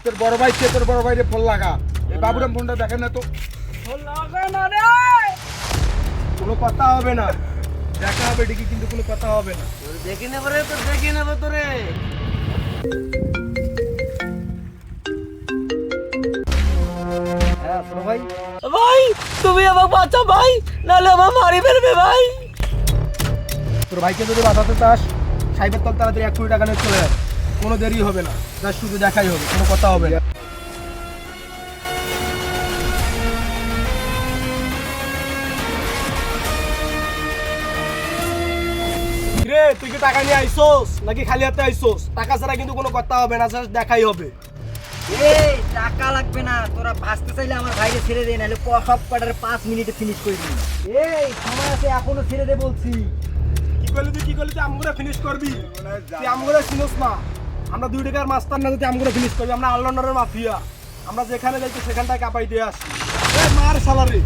তোর বড় ভাই কে? তোর বড় ভাইরে ফোন লাগা। এই বাবুরাম ফোনটা দেখেন না তো। ফোন লাগা না রে। কোনো কথা হবে না, দেখা হবে ঠিকই, কিন্তু কোনো কথা হবে না। তোর দেখে নেব রে, তোর দেখে নেব তোরে। হ্যাঁ বড় ভাই, ভাই তুমি আমাকে বাঁচাও ভাই, নাহলে আমার মারি ফেলবে ভাই। তোর ভাইকে যদি বাঁচাতে চাস সাইবার তল তাড়াতাড়ি 1 কোটি টাকা নিয়ে চলে যায়, কোনো দেরি হবে না, জাস্ট শুধু দেখাই হবে, কোনো কথা হবে না। রে তুই কি টাকা নিয়ে আইসোস নাকি খালি হাতে আইসোস? টাকা ছাড়া কিন্তু কোনো কথা হবে না, জাস্ট দেখাই হবে। এই টাকা লাগবে না, তোরা ভাসতে চাইলে আমার ভাইকে ছেড়ে দে, নাহলে সব কটার 5 মিনিটে ফিনিশ করে দিবি। এই সময় আছে, এখনো ছেড়ে দে বলছি। কি করলি তুই আমগুলো ফিনিশ করবি? তুই আমগুলো চিনোস না, আমরা 2 টাকার মাস্টার না, তুই আমগুলো ফিনিশ করবি। আমরা অলরাউন্ডারের মাফিয়া, আমরা যেখানে যাইতে সেখানটায় কাঁপাই দিয়ে আসি। মার সালারি